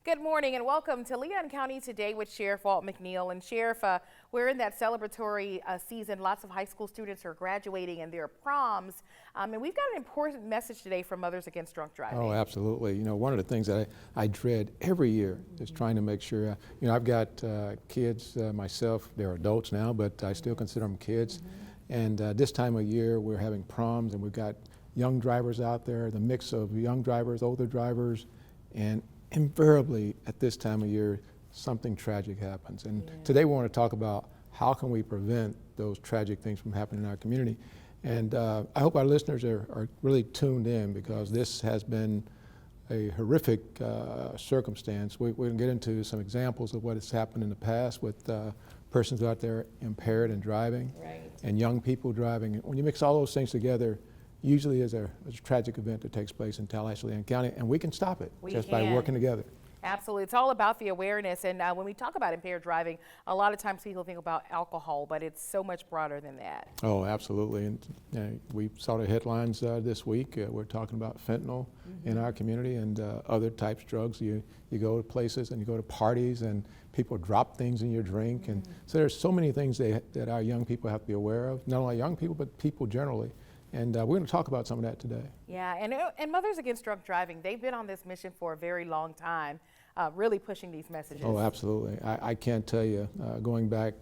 Good morning and welcome to Leon County Today with Sheriff Walt McNeil. And Sheriff, we're in that celebratory season. Lots of high school students are graduating and their proms. And we've got an important message today from Mothers Against Drunk Driving. Oh, absolutely. You know, one of the things that I dread every year is trying to make sure, you know, I've got kids myself. They're adults now, but I still consider them kids. And this time of year, we're having proms and we've got young drivers out there, the mix of young drivers, older drivers, and invariably at this time of year something tragic happens. And today we want to talk about how can we prevent those tragic things from happening in our community. And I hope our listeners are really tuned in, because this has been a horrific circumstance. We're going to get into some examples of what has happened in the past with persons out there impaired and driving, and young people driving. When you mix all those things together, usually there's a tragic event that takes place in Tallahassee, Leon County, and we can stop it by working together. Absolutely. It's all about the awareness. And when we talk about impaired driving, a lot of times people think about alcohol, but it's so much broader than that. Oh, absolutely. And we saw the headlines this week. We're talking about fentanyl in our community and other types of drugs. You go to places and you go to parties and people drop things in your drink. And so there's so many things that our young people have to be aware of, not only young people, but people generally. And we're going to talk about some of that today. Yeah, and Mothers Against Drunk Driving, they've been on this mission for a very long time, really pushing these messages. Oh, absolutely. I can't tell you, going back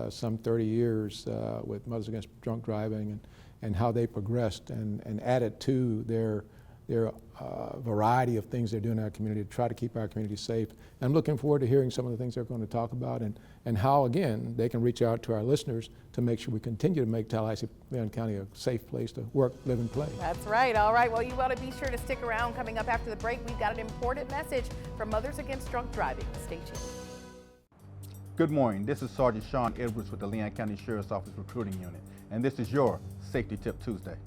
some 30 years with Mothers Against Drunk Driving and how they progressed and added to their variety of things they're doing in our community to try to keep our community safe. And I'm looking forward to hearing some of the things they're going to talk about and how, again, they can reach out to our listeners to make sure we continue to make Tallahassee, Leon County a safe place to work, live, and play. That's right. All right. Well, you want to be sure to stick around. Coming up after the break, we've got an important message from Mothers Against Drunk Driving. Stay tuned. Good morning. This is Sergeant Sean Edwards with the Leon County Sheriff's Office Recruiting Unit, and this is your Safety Tip Tuesday.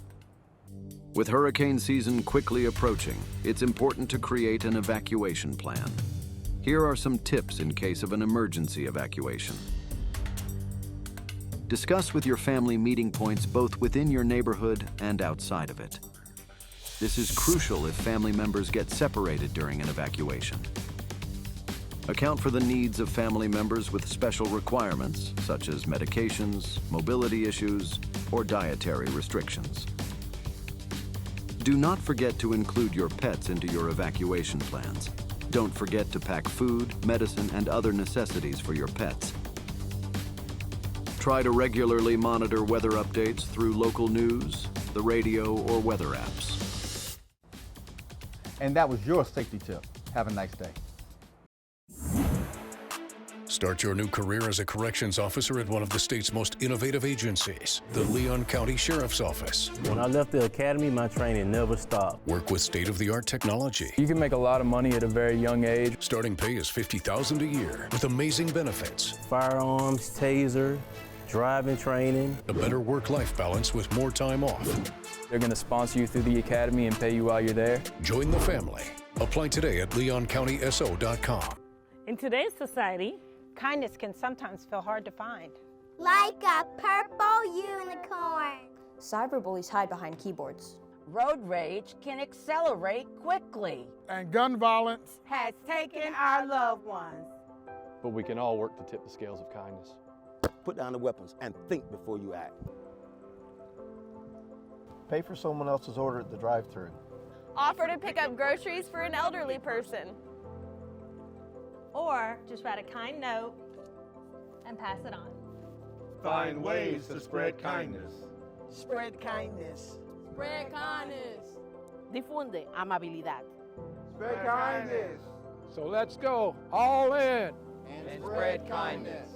With hurricane season quickly approaching, it's important to create an evacuation plan. Here are some tips in case of an emergency evacuation. Discuss with your family meeting points both within your neighborhood and outside of it. This is crucial if family members get separated during an evacuation. Account for the needs of family members with special requirements, such as medications, mobility issues, or dietary restrictions. Do not forget to include your pets into your evacuation plans. Don't forget to pack food, medicine, and other necessities for your pets. Try to regularly monitor weather updates through local news, the radio, or weather apps. And that was your Safety Tip. Have a nice day. Start your new career as a corrections officer at one of the state's most innovative agencies, the Leon County Sheriff's Office. When I left the academy, my training never stopped. Work with state-of-the-art technology. You can make a lot of money at a very young age. Starting pay is $50,000 a year with amazing benefits. Firearms, taser, driving training. A better work-life balance with more time off. They're going to sponsor you through the academy and pay you while you're there. Join the family. Apply today at leoncountyso.com. In today's society, kindness can sometimes feel hard to find. Like a purple unicorn. Cyberbullies hide behind keyboards. Road rage can accelerate quickly. And gun violence has taken our loved ones. But we can all work to tip the scales of kindness. Put down the weapons and think before you act. Pay for someone else's order at the drive-thru. Offer to pick up groceries for an elderly person. Or just write a kind note and pass it on. Find ways to spread kindness. Spread kindness. Spread kindness. Difunde amabilidad. Spread kindness. So let's go all in and spread kindness.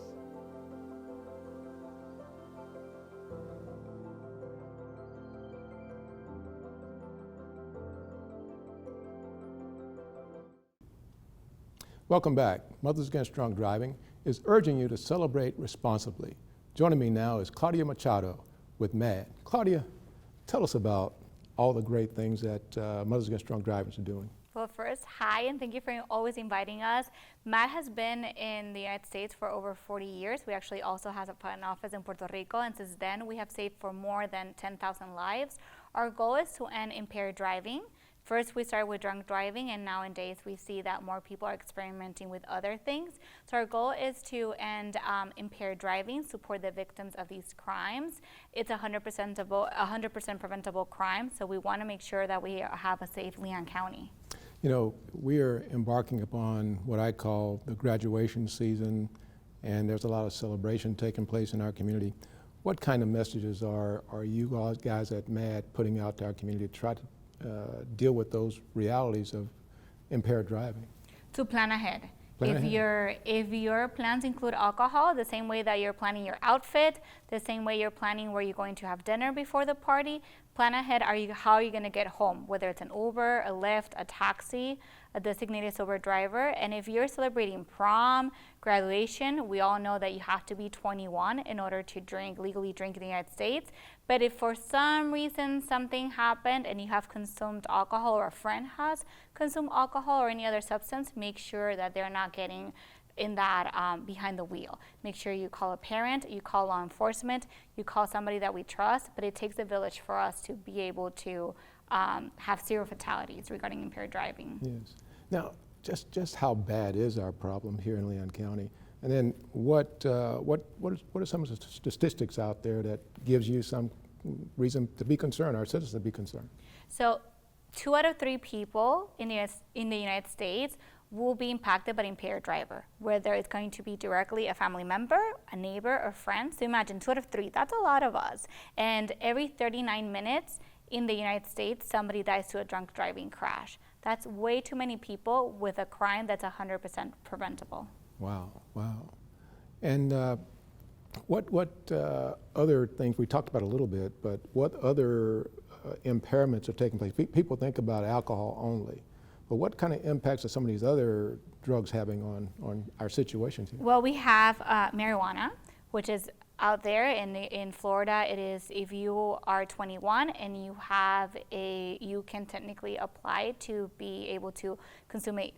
Welcome back. Mothers Against Drunk Driving is urging you to celebrate responsibly. Joining me now is Claudia Machado with MADD. Claudia, tell us about all the great things that Mothers Against Drunk Driving are doing. Well, first, hi, and thank you for always inviting us. MADD has been in the United States for over 40 years. We actually also have an office in Puerto Rico, and since then we have saved for more than 10,000 lives. Our goal is to end impaired driving. First, we started with drunk driving, and nowadays we see that more people are experimenting with other things. So our goal is to end impaired driving, support the victims of these crimes. It's 100% preventable crime, so we want to make sure that we have a safe Leon County. You know, we are embarking upon what I call the graduation season, and there's a lot of celebration taking place in our community. What kind of messages are you guys at MADD putting out to our community to try to deal with those realities of impaired driving? To plan ahead. If your plans include alcohol, the same way that you're planning your outfit, the same way you're planning where you're going to have dinner before the party, plan ahead how are you going to get home, whether it's an Uber, a Lyft, a taxi, a designated sober driver. And if you're celebrating prom, graduation, we all know that you have to be 21 in order to legally drink in the United States. But if for some reason something happened and you have consumed alcohol, or a friend has consumed alcohol or any other substance, make sure that they're not getting in that behind the wheel. Make sure you call a parent, you call law enforcement, you call somebody that we trust, but it takes a village for us to be able to have 0 fatalities regarding impaired driving. Yes. Now, just how bad is our problem here in Leon County? And then what are some of the statistics out there that gives you some reason to be concerned, our citizens to be concerned? So 2 out of 3 people in the United States will be impacted by an impaired driver, whether it's going to be directly a family member, a neighbor, or friend. So imagine 2 out of 3, that's a lot of us. And every 39 minutes in the United States, somebody dies to a drunk driving crash. That's way too many people with a crime that's 100% preventable. Wow, wow. And what other things, we talked about a little bit, but what other impairments are taking place? People think about alcohol only, but what kind of impacts are some of these other drugs having on our situations here? Well, we have marijuana, which is out there in Florida. It is, if you are 21 and you can technically apply to be able to consume it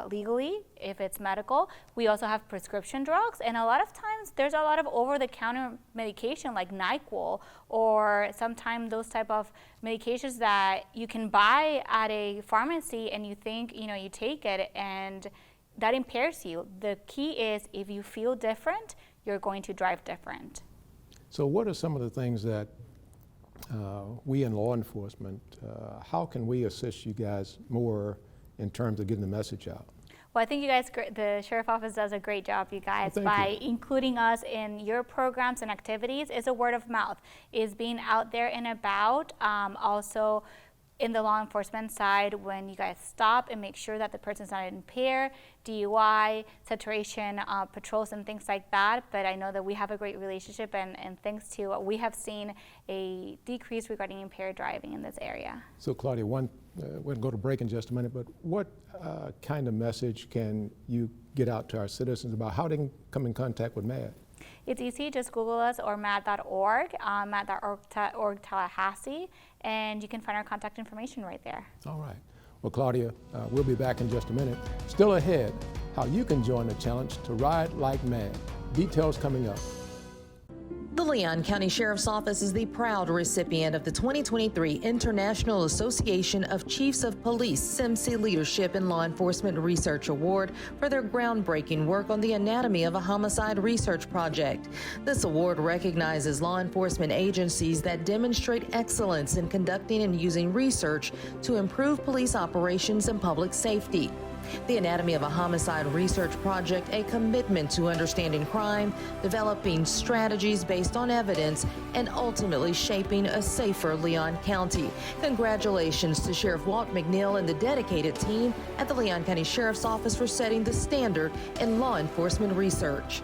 legally if it's medical. We also have prescription drugs, and a lot of times there's a lot of over-the-counter medication like NyQuil, or sometimes those type of medications that you can buy at a pharmacy, and you think, you take it and that impairs you. The key is, if you feel different, you're going to drive different. So what are some of the things that we in law enforcement, how can we assist you guys more in terms of getting the message out? Well, I think you guys, the Sheriff Office does a great job, you guys, by including us in your programs and activities. It's a word of mouth, is being out there and about. Also, in the law enforcement side, when you guys stop and make sure that the person's not impaired, DUI, saturation patrols and things like that. But I know that we have a great relationship, and thanks to, we have seen a decrease regarding impaired driving in this area. So Claudia, we'll go to break in just a minute, but what kind of message can you get out to our citizens about how they can come in contact with MADD? It's easy, just Google us or MADD.org, MADD.org Tallahassee, and you can find our contact information right there. All right. Well, Claudia, we'll be back in just a minute. Still ahead, how you can join the challenge to ride like MADD. Details coming up. The Leon County Sheriff's Office is the proud recipient of the 2023 International Association of Chiefs of Police SIMSI Leadership in Law Enforcement Research Award for their groundbreaking work on the anatomy of a homicide research project. This award recognizes law enforcement agencies that demonstrate excellence in conducting and using research to improve police operations and public safety. The Anatomy of a Homicide Research Project, a commitment to understanding crime, developing strategies based on evidence, and ultimately shaping a safer Leon County. Congratulations to Sheriff Walt McNeil and the dedicated team at the Leon County Sheriff's Office for setting the standard in law enforcement research.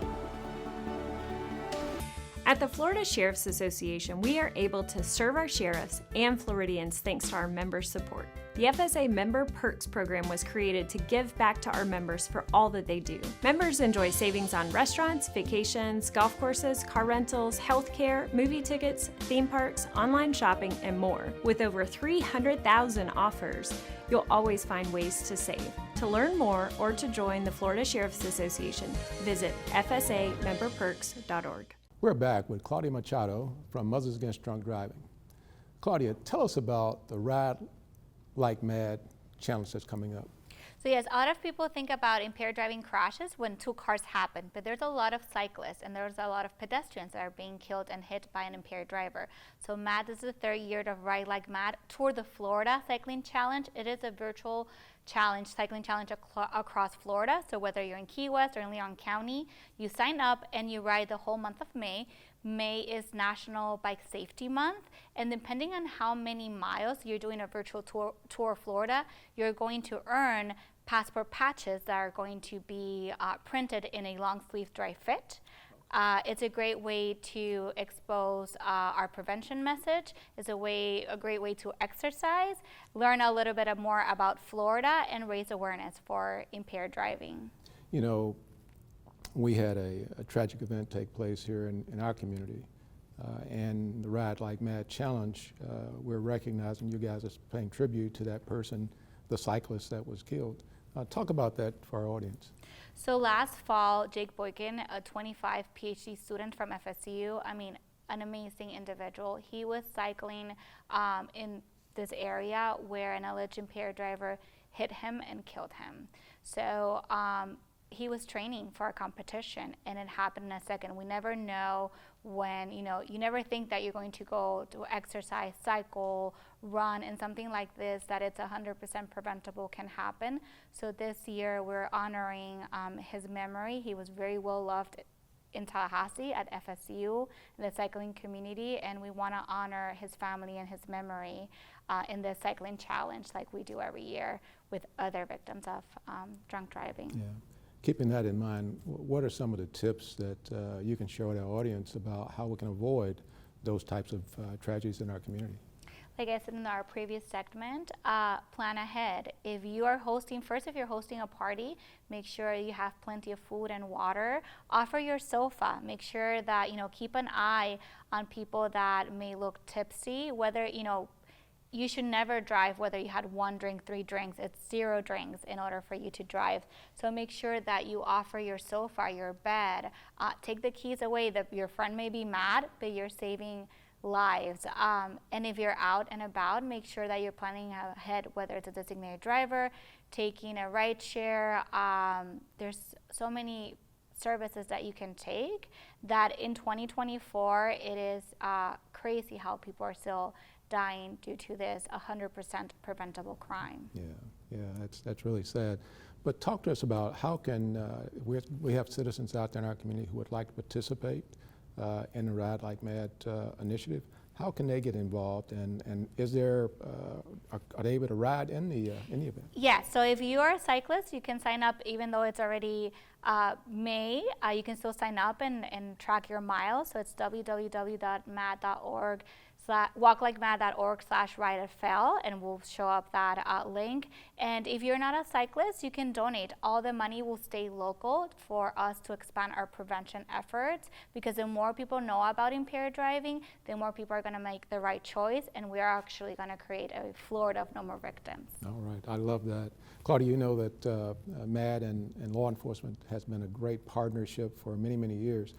At the Florida Sheriff's Association, we are able to serve our sheriffs and Floridians thanks to our members' support. The FSA Member Perks program was created to give back to our members for all that they do. Members enjoy savings on restaurants, vacations, golf courses, car rentals, healthcare, movie tickets, theme parks, online shopping, and more. With over 300,000 offers, you'll always find ways to save. To learn more or to join the Florida Sheriff's Association, visit fsamemberperks.org. We're back with Claudia Machado from Mothers Against Drunk Driving. Claudia, tell us about the Ride like MADD challenge that's coming up? So yes, a lot of people think about impaired driving crashes when two cars happen, but there's a lot of cyclists and there's a lot of pedestrians that are being killed and hit by an impaired driver. So MADD is the third year of Ride Like MADD Tour de Florida Cycling Challenge. It is a virtual challenge, cycling challenge across Florida. So whether you're in Key West or in Leon County, you sign up and you ride the whole month of May. May is National Bike Safety Month, and depending on how many miles you're doing a virtual tour of Florida, you're going to earn passport patches that are going to be printed in a long sleeve dry fit. It's a great way to expose our prevention message. It's a great way to exercise, learn a little bit more about Florida, and raise awareness for impaired driving. You know, we had a tragic event take place here in our community, and the Ride Like MADD Challenge, we're recognizing you guys as paying tribute to that person, the cyclist that was killed. Talk about that for our audience. So last fall, Jake Boykin, a 25 PhD student from FSU, I mean, an amazing individual. He was cycling in this area where an alleged impaired driver hit him and killed him. So he was training for a competition and it happened in a second. We never know when, you never think that you're going to go to exercise, cycle, run, and something like this, that it's 100% preventable can happen. So this year we're honoring his memory. He was very well loved in Tallahassee at FSU, in the cycling community, and we want to honor his family and his memory in the cycling challenge like we do every year with other victims of drunk driving. Yeah. Keeping that in mind, what are some of the tips that you can share with our audience about how we can avoid those types of tragedies in our community? Like I said in our previous segment, plan ahead. If you're hosting a party, make sure you have plenty of food and water. Offer your sofa. Make sure that, keep an eye on people that may look tipsy, whether, you should never drive whether you had 1 drink, 3 drinks. It's 0 drinks in order for you to drive. So make sure that you offer your sofa, your bed. Take the keys away. Your friend may be mad, but you're saving lives. And if you're out and about, make sure that you're planning ahead, whether it's a designated driver, taking a ride share. There's so many services that you can take that in 2024, it is crazy how people are still dying due to this 100% preventable crime. Yeah, that's really sad. But talk to us about how can, we have citizens out there in our community who would like to participate in the Ride Like MADD initiative. How can they get involved, and is there, are they able to ride in the event? Yeah, so if you are a cyclist, you can sign up even though it's already May. You can still sign up and track your miles. So it's www.madd.org. walklikemadd.org/rideatfell, and we'll show up that link. And if you're not a cyclist, you can donate. All the money will stay local for us to expand our prevention efforts, because the more people know about impaired driving, the more people are going to make the right choice, and we are actually going to create a Florida of no more victims. All right, I love that. Claudia, you know that MADD and law enforcement has been a great partnership for many, many years.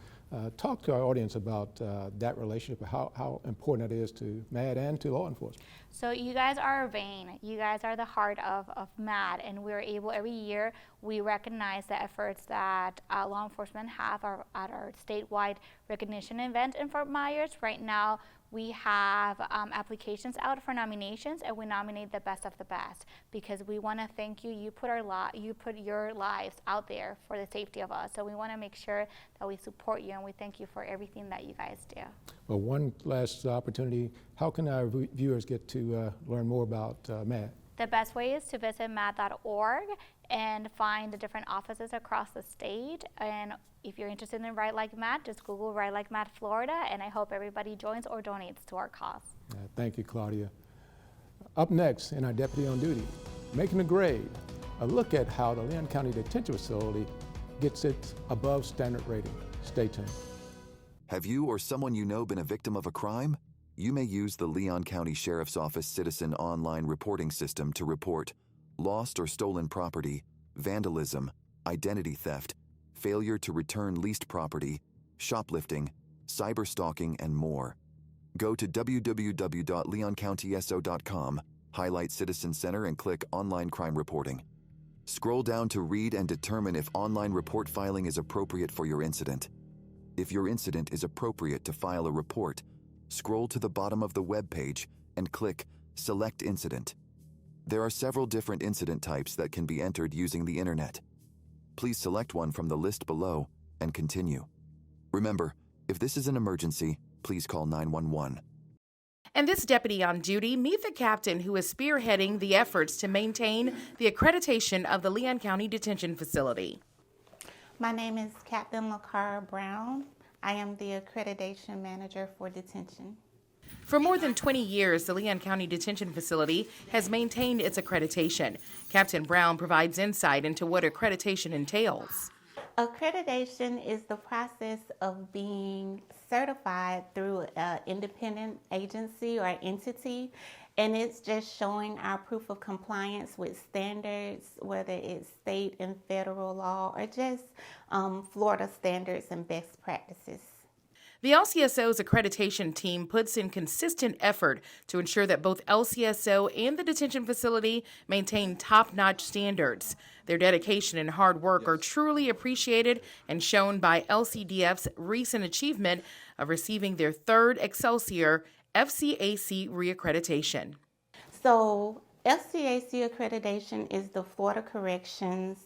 Talk to our audience about that relationship, how important it is to MADD and to law enforcement. So you guys are our vein. You guys are the heart of MADD, and we're able, every year, we recognize the efforts that law enforcement have at our statewide recognition event in Fort Myers. Right now, we have applications out for nominations, and we nominate the best of the best because we want to thank you. You put your lives out there for the safety of us. So we want to make sure that we support you, and we thank you for everything that you guys do. Well, one last opportunity. How can our viewers get to learn more about MADD? The best way is to visit madd.org and find the different offices across the state. And if you're interested in Ride Like MADD, just Google Ride Like MADD Florida, and I hope everybody joins or donates to our cause. Thank you, Claudia. Up next in our Deputy on Duty, Making a Grade, a look at how the Leon County Detention Facility gets its above standard rating. Stay tuned. Have you or someone you know been a victim of a crime? You may use the Leon County Sheriff's Office Citizen Online Reporting System to report lost or stolen property, vandalism, identity theft, failure to return leased property, shoplifting, cyberstalking, and more. Go to www.leoncountyso.com Highlight Citizen Center and click Online Crime Reporting. Scroll down to read and determine if online report filing is appropriate for your incident. If your incident is appropriate to file a report, scroll to the bottom of the web page and click Select Incident. There are several different incident types that can be entered using the internet. Please select one from the list below and continue. Remember, if this is an emergency, please call 911. And this deputy on duty, meet the captain who is spearheading the efforts to maintain the accreditation of the Leon County Detention Facility. My name is Captain LaCara Brown. I am the accreditation manager for detention. For more than 20 years, the Leon County Detention Facility has maintained its accreditation. Captain Brown provides insight into what accreditation entails. Accreditation is the process of being certified through an independent agency or entity, and it's just showing our proof of compliance with standards, whether it's state and federal law or just Florida standards and best practices. The LCSO's accreditation team puts in consistent effort to ensure that both LCSO and the detention facility maintain top-notch standards. Their dedication and hard work are truly appreciated and shown by LCDF's recent achievement of receiving their third Excelsior FCAC reaccreditation. So FCAC accreditation is the Florida Corrections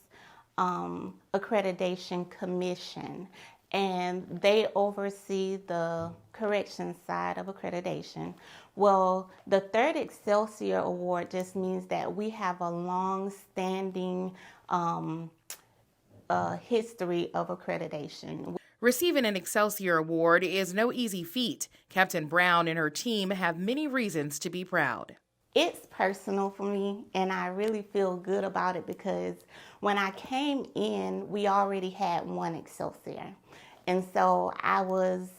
Accreditation Commission, and they oversee the corrections side of accreditation. Well, the third Excelsior Award just means that we have a long-standing history of accreditation. Receiving an Excelsior Award is no easy feat. Captain Brown and her team have many reasons to be proud. It's personal for me, and I really feel good about it because when I came in, we already had one Excelsior. And so I was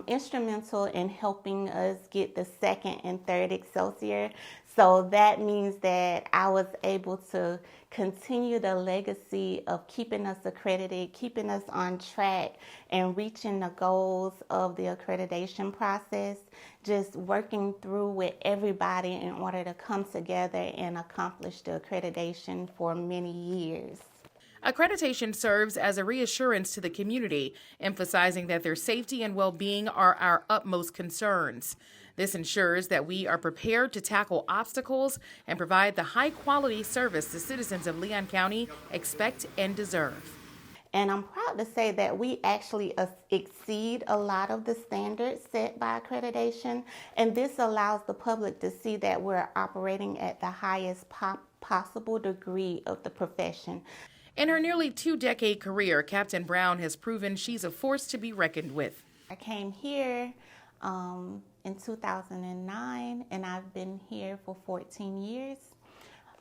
instrumental in helping us get the second and third Excelsior. So that means that I was able to continue the legacy of keeping us accredited, keeping us on track, and reaching the goals of the accreditation process, just working through with everybody in order to come together and accomplish the accreditation for many years. Accreditation serves as a reassurance to the community, emphasizing that their safety and well-being are our utmost concerns. This ensures that we are prepared to tackle obstacles and provide the high-quality service the citizens of Leon County expect and deserve. And I'm proud to say that we actually exceed a lot of the standards set by accreditation, and this allows the public to see that we're operating at the highest possible degree of the profession. In her nearly two-decade career, Captain Brown has proven she's a force to be reckoned with. I came here in 2009, and I've been here for 14 years.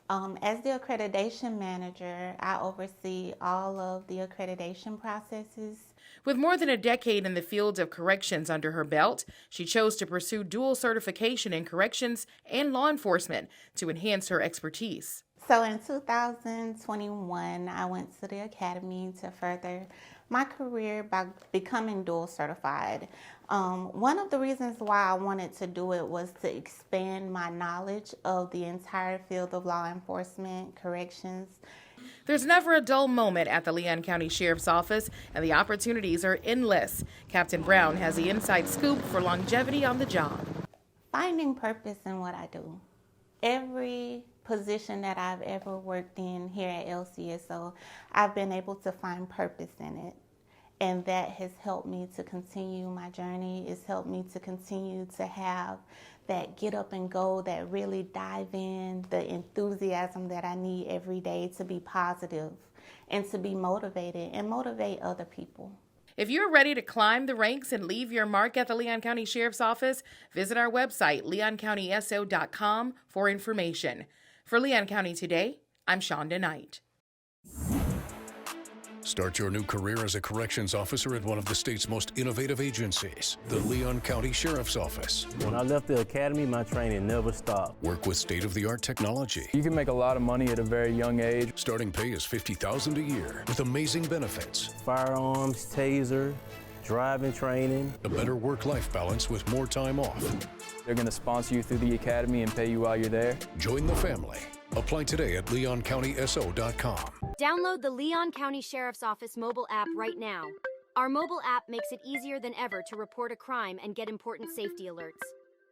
As the accreditation manager, I oversee all of the accreditation processes. With more than a decade in the field of corrections under her belt, she chose to pursue dual certification in corrections and law enforcement to enhance her expertise. So in 2021, I went to the academy to further my career by becoming dual certified. One of the reasons why I wanted to do it was to expand my knowledge of the entire field of law enforcement, corrections. There's never a dull moment at the Leon County Sheriff's Office, and the opportunities are endless. Captain Brown has the inside scoop for longevity on the job. Finding purpose in what I do. Every position that I've ever worked in here at LCSO, I've been able to find purpose in it. And that has helped me to continue my journey. It's helped me to continue to have that get up and go, that really dive in, the enthusiasm that I need every day to be positive and to be motivated and motivate other people. If you're ready to climb the ranks and leave your mark at the Leon County Sheriff's Office, visit our website, leoncountyso.com, for information. For Leon County Today, I'm Shonda Knight. Start your new career as a corrections officer at one of the state's most innovative agencies, the Leon County Sheriff's Office. When I left the academy, my training never stopped. Work with state-of-the-art technology. You can make a lot of money at a very young age. Starting pay is $50,000 a year with amazing benefits. Firearms, taser, driving training. A better work-life balance with more time off. They're going to sponsor you through the academy and pay you while you're there. Join the family. Apply today at leoncountyso.com. Download the Leon County Sheriff's Office mobile app right now. Our mobile app makes it easier than ever to report a crime and get important safety alerts.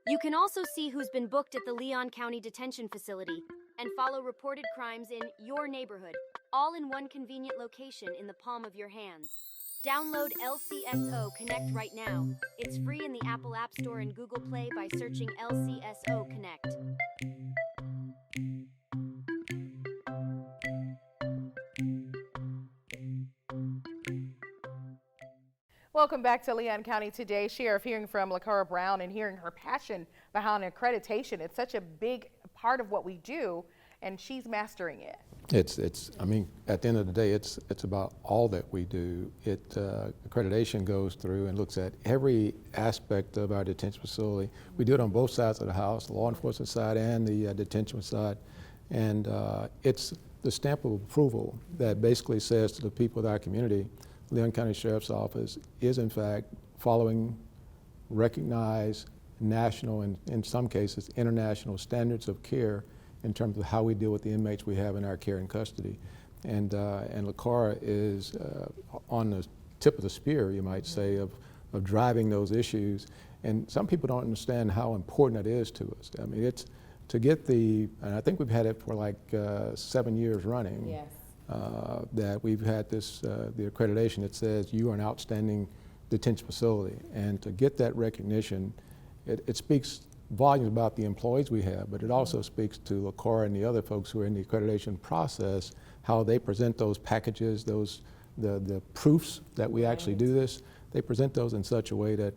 You can also see who's been booked at the Leon County Detention Facility and follow reported crimes in your neighborhood, all in one convenient location in the palm of your hands. Download LCSO Connect right now. It's free in the Apple App Store and Google Play by searching LCSO Connect. Welcome back to Leon County Today. Sheriff, hearing from LaCara Brown and hearing her passion behind accreditation. It's such a big part of what we do, and she's mastering it. I mean, at the end of the day, it's about all that we do. Accreditation goes through and looks at every aspect of our detention facility. We do it on both sides of the house, the law enforcement side and the detention side. And it's the stamp of approval that basically says to the people of our community, Leon County Sheriff's Office is in fact following recognized national and in some cases international standards of care in terms of how we deal with the inmates we have in our care and custody. And LaCara is on the tip of the spear, you might say, of driving those issues. And some people don't understand how important it is to us. I mean, it's to get and I think we've had it for like 7 years running. Yes. That we've had this, the accreditation that says you are an outstanding detention facility. And to get that recognition, it speaks volumes about the employees we have, but it also speaks to LaCara and the other folks who are in the accreditation process, how they present those packages, the proofs that we actually do this. They present those in such a way that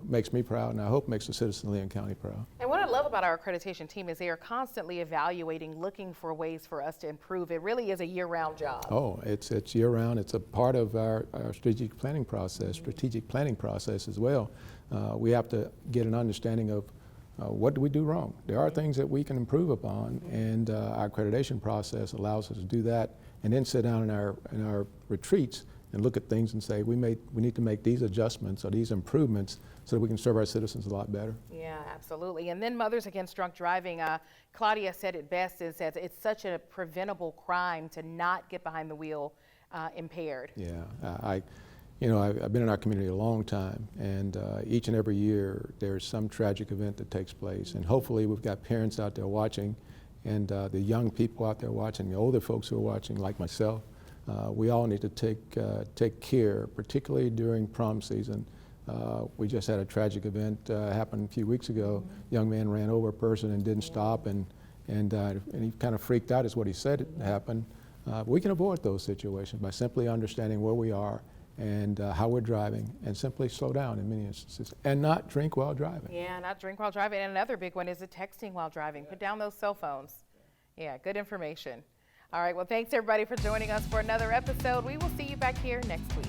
makes me proud, and I hope makes the citizens of Leon County proud. And what I love about our accreditation team is they are constantly evaluating, looking for ways for us to improve. It really is a year-round job. Oh, it's year-round. It's a part of our strategic planning process as well. We have to get an understanding of what do we do wrong. There are things that we can improve upon, and our accreditation process allows us to do that, and then sit down in our retreats and look at things and say, we need to make these adjustments or these improvements so that we can serve our citizens a lot better. Yeah, absolutely. And then Mothers Against Drunk Driving, Claudia said it best, is that it's such a preventable crime to not get behind the wheel impaired. Yeah, I've been in our community a long time, and each and every year there's some tragic event that takes place, and hopefully we've got parents out there watching, and the young people out there watching, the older folks who are watching, like myself. We all need to take care, particularly during prom season. We just had a tragic event happen a few weeks ago. A young man ran over a person and didn't stop, and he kind of freaked out is what he said happened. We can avoid those situations by simply understanding where we are and how we're driving, and simply slow down in many instances, and not drink while driving. Yeah, not drink while driving. And another big one is the texting while driving. Put down those cell phones. Yeah, good information. All right, well, thanks everybody for joining us for another episode. We will see you back here next week.